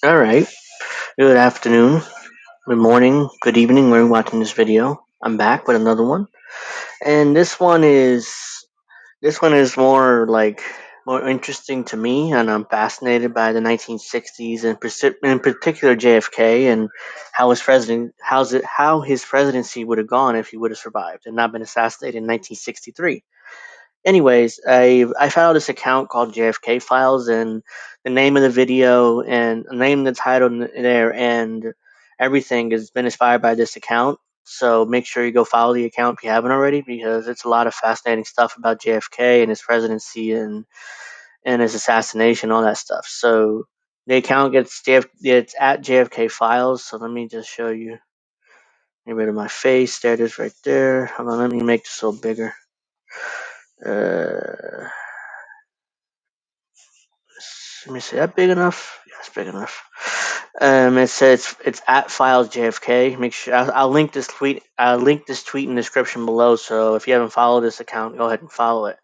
All right. Good afternoon, good morning, good evening. Where you're watching this video, I'm back with another one, and this one is more interesting to me, and I'm fascinated by the 1960s and in particular JFK and how his presidency would have gone if he would have survived and not been assassinated in 1963. Anyways, I found this account called JFK Files, and the name of the video and the name of the title there and everything has been inspired by this account. So make sure you go follow the account if you haven't already, because it's a lot of fascinating stuff about JFK and his presidency and his assassination, all that stuff. So the account it's at JFK Files. So let me just show you. Get rid of my face. There it is, right there. Hold on, let me make this a little bigger. Uh, Let me see that big enough. Yeah, it's big enough. It says it's at files JFK. Make sure I'll link this tweet. I'll link this tweet in the description below. So if you haven't followed this account, go ahead and follow it.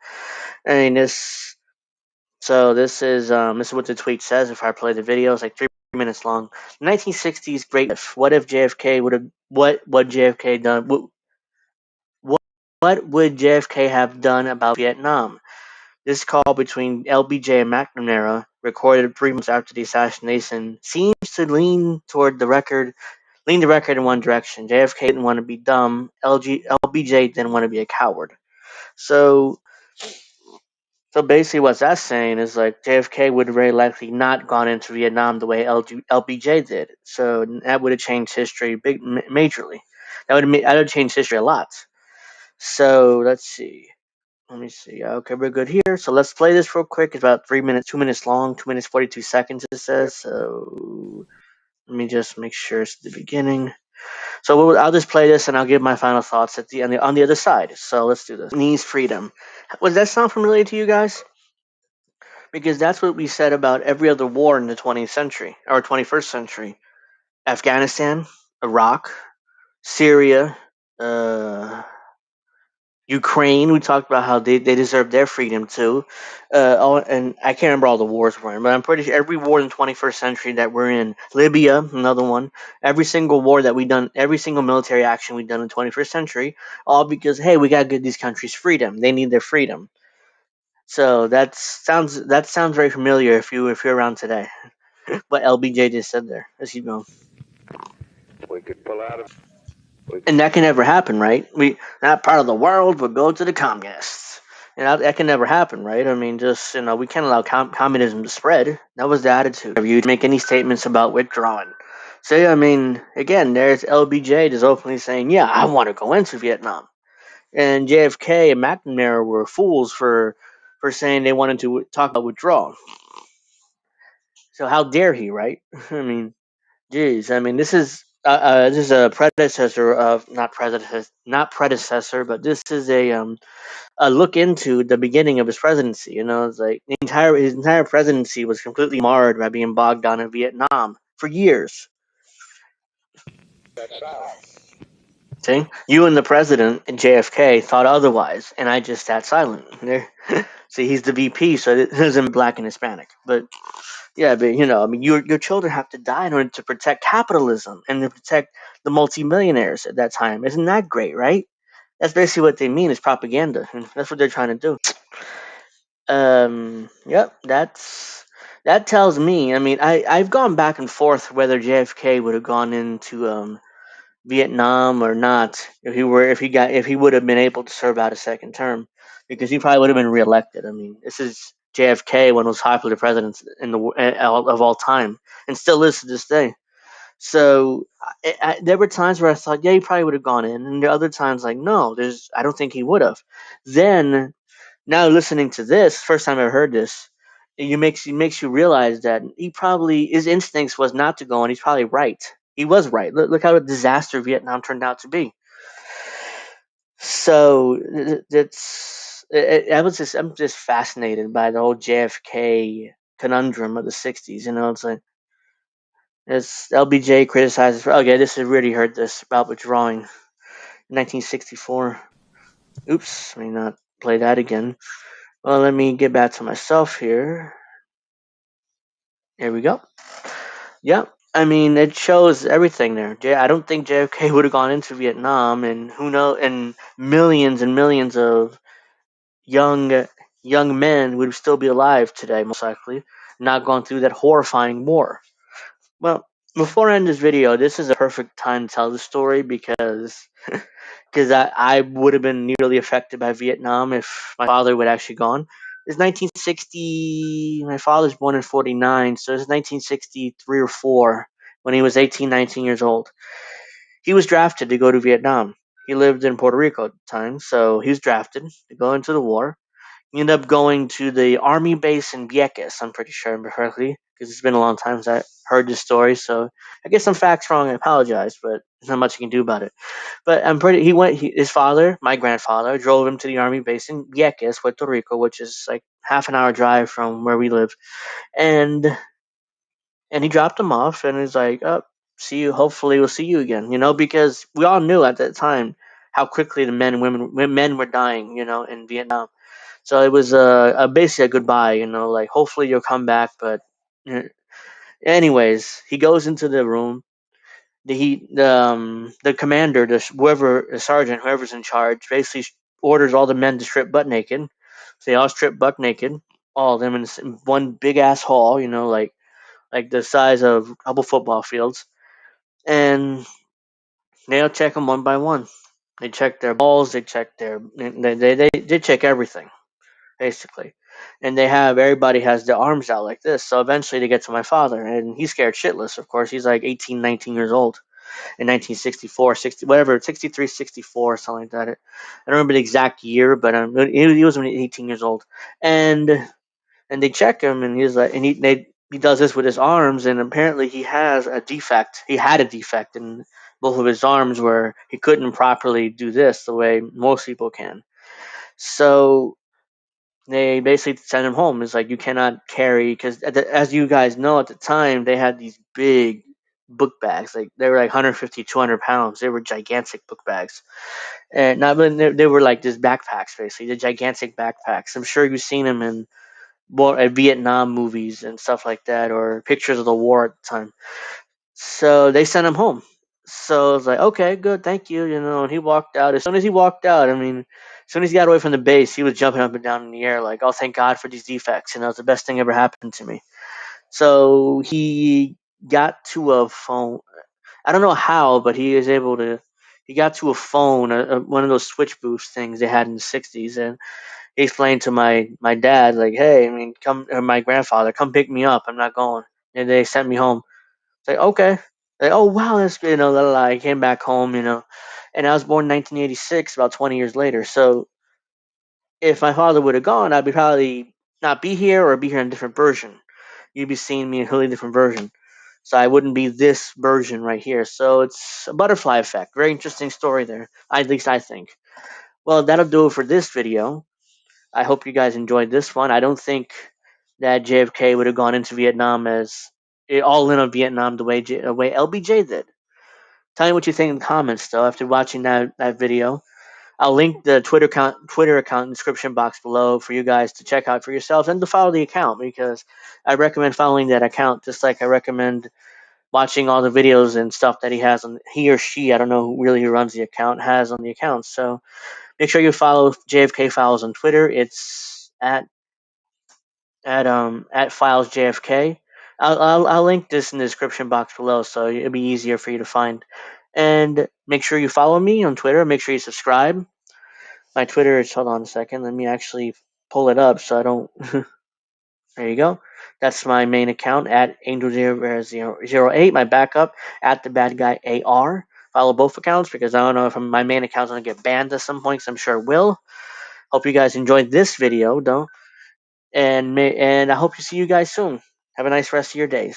I mean this. So this is what the tweet says. If I play the video, it's like 3 minutes long. 1960s great. What if JFK would have what JFK done? What what would JFK have done about Vietnam? This call between LBJ and McNamara, recorded 3 months after the assassination, seems to lean the record in one direction. JFK didn't want to be dumb. LBJ didn't want to be a coward. So, so basically, what that's saying is like JFK would have very likely not gone into Vietnam the way LBJ did. So that would have changed history majorly. That would have changed history a lot. So let's see. Let me see. Okay, we're good here. So let's play this real quick. It's about 3 minutes, 2 minutes long, 2 minutes 42 seconds. It says. So let me just make sure it's the beginning. So I'll just play this and I'll give my final thoughts at the on the other side. So let's do this. Needs freedom. Does that sound familiar to you guys? Because that's what we said about every other war in the 20th century or 21st century. Afghanistan, Iraq, Syria, uh, Ukraine. We talked about how they deserve their freedom too. And I can't remember all the wars we're in, but I'm pretty sure every war in the 21st century that we're in, Libya, another one, every single war that we've done, every single military action we've done in the 21st century, all because hey, we gotta give these countries freedom. They need their freedom. So that sounds very familiar if you're around today. What LBJ just said there. Let's keep going. We could pull out of. And that can never happen, right? We That part of the world will go to the communists. And that can never happen, right? I mean, just we can't allow communism to spread. That was the attitude of you to make any statements about withdrawing. So I mean, again, there's LBJ just openly saying, "Yeah, I want to go into Vietnam," and JFK and McNamara were fools for saying they wanted to talk about withdrawal. So how dare he, right? I mean, Jeez, I mean, this is a predecessor of not predecessor, but this is a look into the beginning of his presidency. It's like his entire presidency was completely marred by being bogged down in Vietnam for years. See, you and the president and JFK thought otherwise, and I just sat silent. There, see, he's the VP, so it doesn't black and Hispanic, but yeah, but I mean, your children have to die in order to protect capitalism and to protect the multimillionaires at that time. Isn't that great, right? That's basically what they mean is propaganda, and that's what they're trying to do. Yep, that tells me. I mean, I've gone back and forth whether JFK would have gone into Vietnam or not if he would have been able to serve out a second term, because he probably would have been reelected. I mean, this is JFK, one of the most popular presidents of all time, and still is to this day. So there were times where I thought, yeah, he probably would have gone in, and there are other times like, no, I don't think he would have. Then now listening to this, first time I heard this, it makes you realize that his instincts was not to go, and he's probably right. He was right. Look how a disaster Vietnam turned out to be. So I'm just fascinated by the whole JFK conundrum of the '60s. It's like it's LBJ criticizes. Okay, this has really heard this about withdrawing 1964. Oops, let me not play that again. Well, let me get back to myself here. Here we go. Yeah, I mean, it shows everything there. I don't think JFK would have gone into Vietnam, and who knows, and millions of young young men would still be alive today, most likely, not gone through that horrifying war. Well, before I end this video, this is a perfect time to tell the story because I would have been nearly affected by Vietnam if my father would actually gone. It's 1960. My father's born in 49, so it's 1963 or 4 when he was 18, 19 years old. He was drafted to go to Vietnam. He lived in Puerto Rico at the time, so he was drafted to go into the war. He ended up going to the army base in Vieques. I'm pretty sure I remember correctly because it's been a long time since I heard this story. So I get some facts wrong. I apologize, but there's not much you can do about it. But I'm pretty. His father, my grandfather, drove him to the army base in Vieques, Puerto Rico, which is like half an hour drive from where we live, and he dropped him off, and he's like, "Oh, see you. Hopefully, we'll see you again." Because we all knew at that time how quickly the men were dying. In Vietnam. So it was basically a goodbye. Like hopefully you'll come back, but. Anyways, he goes into the room. The commander, the sergeant, whoever's in charge, basically orders all the men to strip butt naked. So they all strip butt naked, all of them in one big ass hall. Like the size of a couple football fields, and they'll check them one by one. They check their balls. They check they check everything basically, and everybody has their arms out like this. So eventually they get to my father, and he's scared shitless. Of course, he's like 18, 19 years old in 1964, 60, whatever, 63, 64, something like that. I don't remember the exact year, but he was only 18 years old, and they check him, and he's like, and he does this with his arms, and apparently he has a defect. He had a defect in both of his arms where he couldn't properly do this the way most people can. So they basically send him home. It's like you cannot carry because, as you guys know, at the time they had these big book bags. Like they were like 150, 200 pounds. They were gigantic book bags, and not but they were like just backpacks basically. The gigantic backpacks. I'm sure you've seen them in Vietnam movies and stuff like that, or pictures of the war at the time. So they sent him home. So I was like, okay, good, thank you. And he walked out. As soon as he walked out, I mean, as soon as he got away from the base, he was jumping up and down in the air, like, oh, thank God for these defects. It's the best thing ever happened to me. So he got to a phone. I don't know how, but he was able to. He got to a phone, one of those switch booth things they had in the '60s, and he explained to my dad, like, hey, I mean, come, or my grandfather, come pick me up. I'm not going. And they sent me home. It's like, okay. Like, oh wow, that's good. La, la, la. I came back home. And I was born in 1986, about 20 years later. So if my father would have gone, I'd be probably not be here or be here in a different version. You'd be seeing me in a completely different version. So I wouldn't be this version right here. So it's a butterfly effect. Very interesting story there. At least I think. Well, that'll do it for this video. I hope you guys enjoyed this one. I don't think that JFK would have gone into Vietnam as all in on Vietnam the way LBJ did. Tell me what you think in the comments, though, after watching that video. I'll link the Twitter account in the description box below for you guys to check out for yourselves and to follow the account because I recommend following that account just like I recommend watching all the videos and stuff that he or she, I don't know who really who runs the account, has on the account. So make sure you follow JFK Files on Twitter. It's at Files JFK. I'll link this in the description box below, so it'll be easier for you to find. And make sure you follow me on Twitter. Make sure you subscribe. My Twitter is, hold on a second. Let me actually pull it up so I don't. There you go. That's my main account at Angel008. My backup at the bad guy AR. Follow both accounts because I don't know if my main account's gonna get banned at some point. 'Cause I'm sure it will. Hope you guys enjoyed this video, though, and I hope to see you guys soon. Have a nice rest of your day.